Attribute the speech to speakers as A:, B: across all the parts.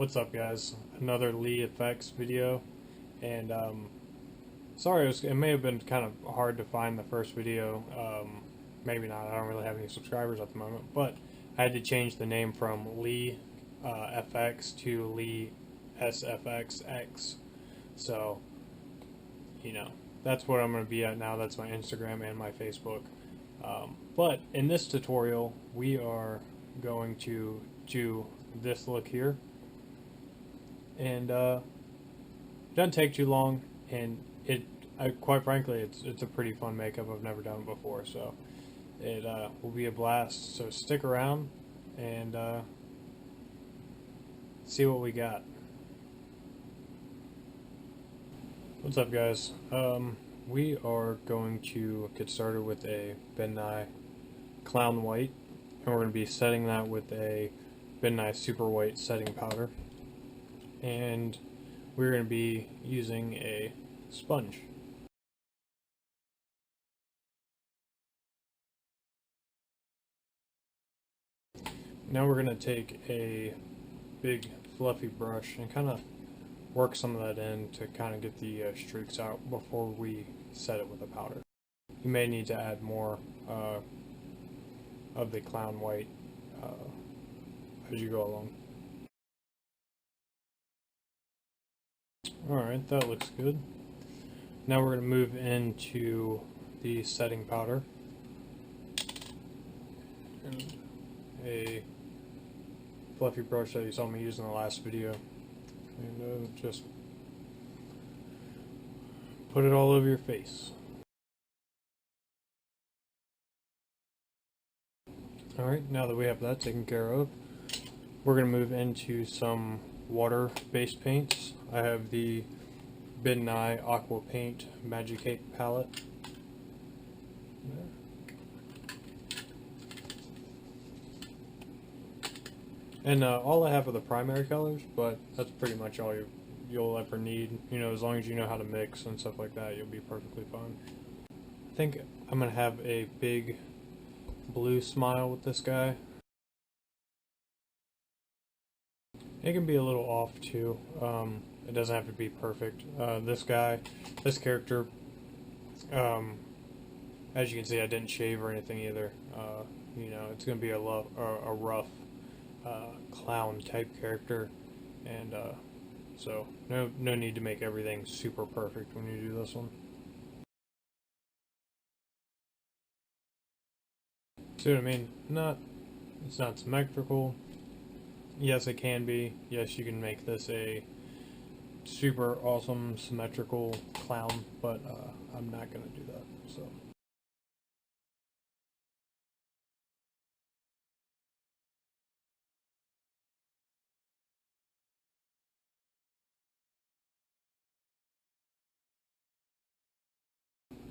A: What's up, guys? Another LeeSFXX video, and sorry, it may have been kind of hard to find the first video. Maybe not. I don't really have any subscribers at the moment, but I had to change the name from LeeSFX to LeeSFXX. So, that's what I'm going to be at now. That's my Instagram and my Facebook. But in this tutorial, we are going to do this look here. And it doesn't take too long, and quite frankly, it's a pretty fun makeup. I've never done it before, so it will be a blast. So stick around and see what we got. What's up, guys? We are going to get started with a Ben Nye Clown White, and we're going to be setting that with a Ben Nye Super White setting powder. And we're going to be using a sponge. Now we're going to take a big fluffy brush and kind of work some of that in to kind of get the streaks out before we set it with a powder. You may need to add more of the Clown White as you go along. Alright, that looks good. Now we're going to move into the setting powder. And a fluffy brush that you saw me use in the last video. And just put it all over your face. Alright, now that we have that taken care of, we're going to move into some water-based paints. I have the Ben Nye Aqua Paint Magic Cake palette. And all I have are the primary colors, but that's pretty much all you'll ever need. As long as you know how to mix and stuff like that, you'll be perfectly fine. I think I'm going to have a big blue smile with this guy. It can be a little off too. It doesn't have to be perfect. This character, as you can see, I didn't shave or anything either. It's going to be a rough clown type character, and so no need to make everything super perfect when you do this one. See what I mean? It's not symmetrical. Yes, it can be. Yes, you can make this a super awesome symmetrical clown, but I'm not going to do that. So.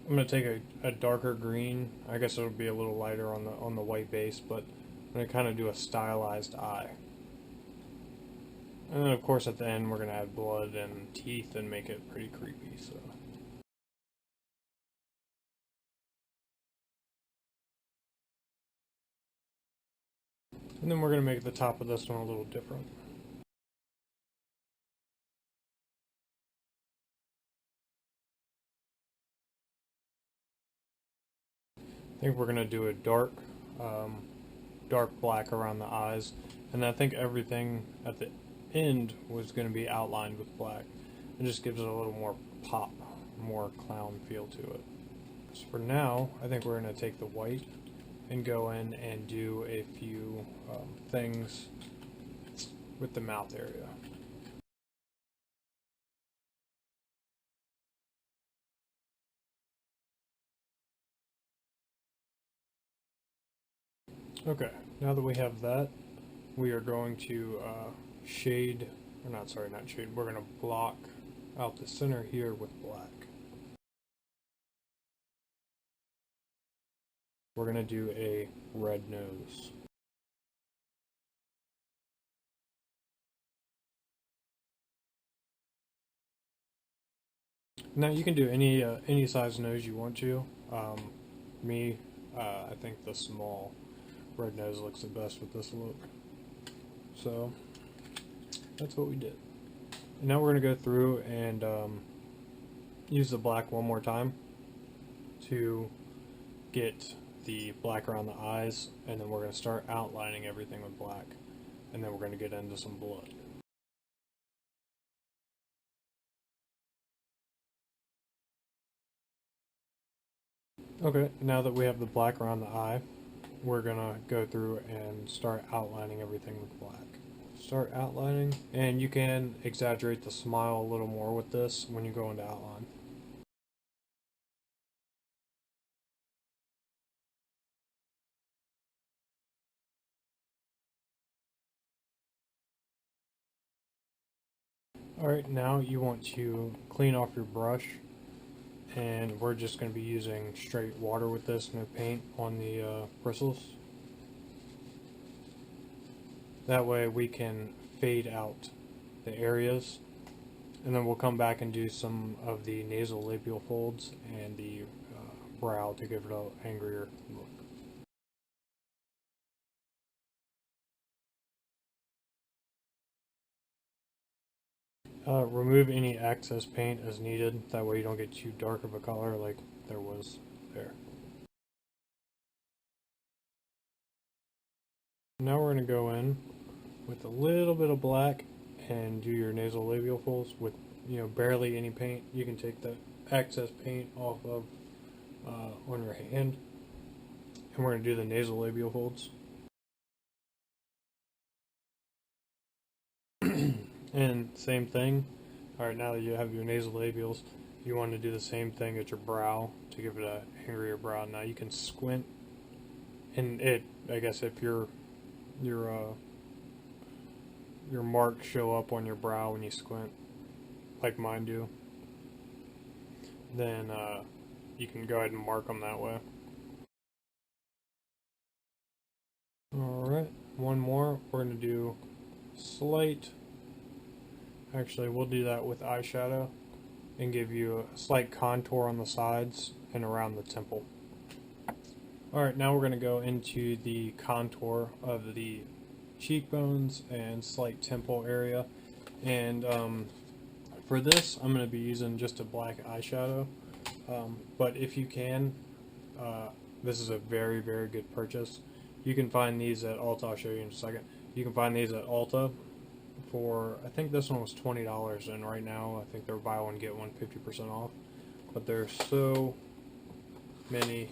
A: I'm going to take a darker green. I guess it'll be a little lighter on the white base, but I'm going to kind of do a stylized eye. And then, of course, at the end, we're going to add blood and teeth and make it pretty creepy. So. And then we're going to make the top of this one a little different. I think we're going to do a dark black around the eyes. And I think everything at the end was going to be outlined with black. It just gives it a little more pop, more clown feel to it. So for now, I think we're going to take the white and go in and do a few things with the mouth area. Okay, now that we have that, we are going to we're going to block out the center here with black. We're going to do a red nose. Now you can do any size nose you want to. I think the small red nose looks the best with this look. So that's what we did. And now we're going to go through and use the black one more time to get the black around the eyes, and then we're going to start outlining everything with black, and then we're going to get into some blood. Okay, now that we have the black around the eye, we're going to go through and start outlining everything with black. Start outlining, and you can exaggerate the smile a little more with this when you go into outline. Alright, now you want to clean off your brush, and we're just going to be using straight water with this, no paint on the bristles. That way we can fade out the areas, and then we'll come back and do some of the nasal labial folds and the brow to give it an angrier look. Remove any excess paint as needed, that way you don't get too dark of a color like there was there. Now we're going to go in with a little bit of black and do your nasal labial folds with, barely any paint. You can take the excess paint off of on your hand, and we're going to do the nasal labial folds. And same thing. Alright, now that you have your nasal labials, you want to do the same thing at your brow to give it a angrier brow. Now you can squint, and I guess if your marks show up on your brow when you squint, like mine do, then you can go ahead and mark them that way. Alright, one more. We're going to do slight. Actually, we'll do that with eyeshadow and give you a slight contour on the sides and around the temple. Alright, now we're going to go into the contour of the cheekbones and slight temple area. And for this, I'm going to be using just a black eyeshadow. But if you can, this is a very, very good purchase. You can find these at Ulta. I'll show you in a second. You can find these at Ulta for, I think this one was $20, and right now I think they're buy one get one 50% off. But there's so many.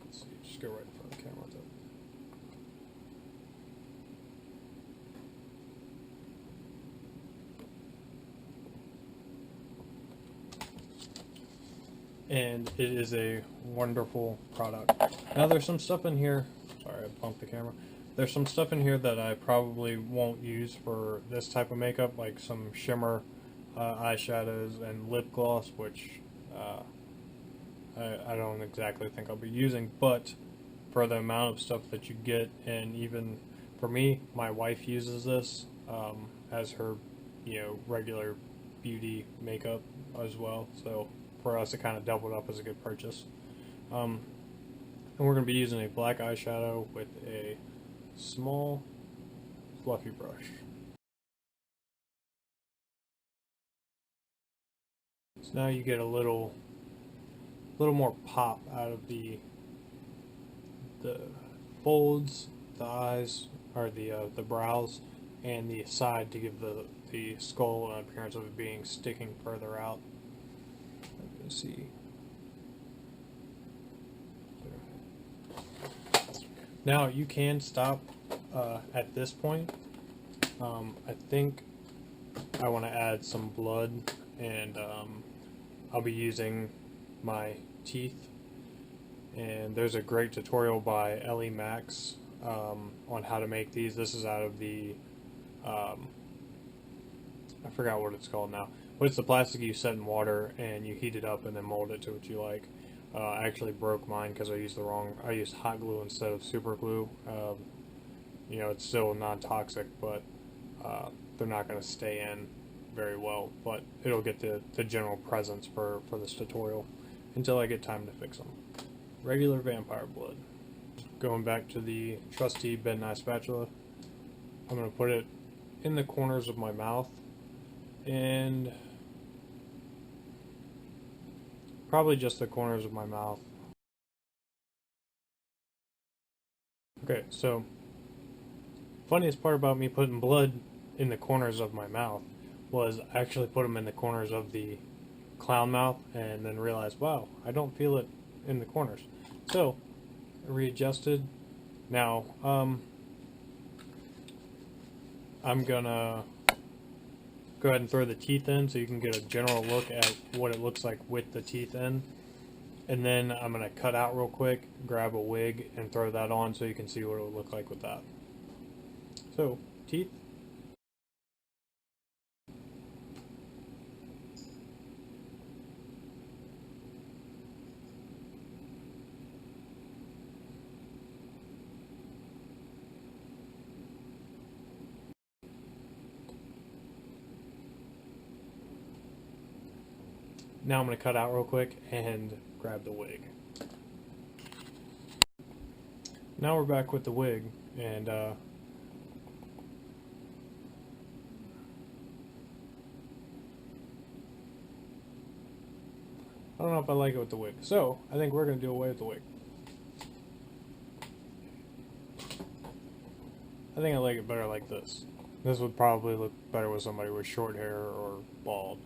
A: Let's see, just go right in front of the camera with it. And it is a wonderful product. Now there's some stuff in here. Sorry, I bumped the camera. There's some stuff in here that I probably won't use for this type of makeup, like some shimmer eyeshadows and lip gloss, which I don't exactly think I'll be using, but for the amount of stuff that you get, and even for me, my wife uses this as her, regular beauty makeup as well, so for us it kind of doubled up as a good purchase. And we're going to be using a black eyeshadow with a small fluffy brush. So now you get a little more pop out of the folds, the eyes, or the brows, and the side to give the skull an appearance of it being sticking further out. Let's see. Now you can stop at this point. I think I want to add some blood, and I'll be using my teeth. And there's a great tutorial by LeeSFXX on how to make these. This is out of the I forgot what it's called now, but it's the plastic you set in water and you heat it up and then mold it to what you like. I actually broke mine because I used hot glue instead of super glue. It's still non-toxic, but they're not going to stay in very well, but it'll get the general presence for this tutorial until I get time to fix them. Regular vampire blood. going back to the trusty Ben Nye spatula, I'm going to put it in the corners of my mouth and probably just the corners of my mouth. Okay, so funniest part about me putting blood in the corners of my mouth was I actually put them in the corners of the clown mouth and then realized, wow, I don't feel it in the corners. So I readjusted. Now I'm gonna go ahead and throw the teeth in so you can get a general look at what it looks like with the teeth in. And then I'm going to cut out real quick, grab a wig, and throw that on so you can see what it would look like with that. So, teeth. Now I'm going to cut out real quick and grab the wig. Now we're back with the wig, and I don't know if I like it with the wig, so I think we're going to do away with the wig. I think I like it better like this. This would probably look better with somebody with short hair or bald.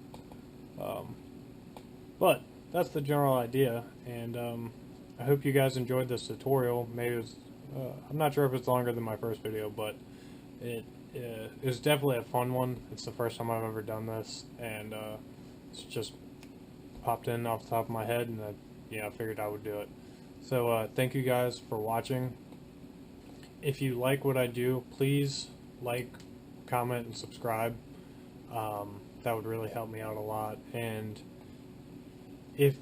A: But that's the general idea, and I hope you guys enjoyed this tutorial. Maybe it was, I'm not sure if it's longer than my first video, but it was definitely a fun one. It's the first time I've ever done this, and it's just popped in off the top of my head, and I figured I would do it. So thank you guys for watching. If you like what I do, please like, comment, and subscribe. That would really help me out a lot. And if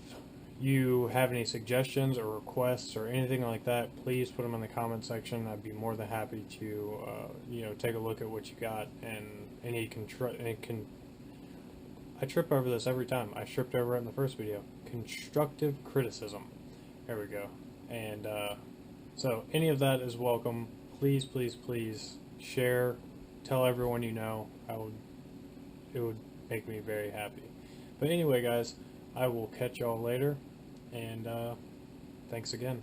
A: you have any suggestions or requests or anything like that, please put them in the comment section. I'd be more than happy to take a look at what you got, and any I trip over this every time. I tripped over it in the first video. Constructive criticism. There we go. And so any of that is welcome. Please, please, please share. Tell everyone you know. It would make me very happy. But anyway, guys, I will catch y'all later, and thanks again.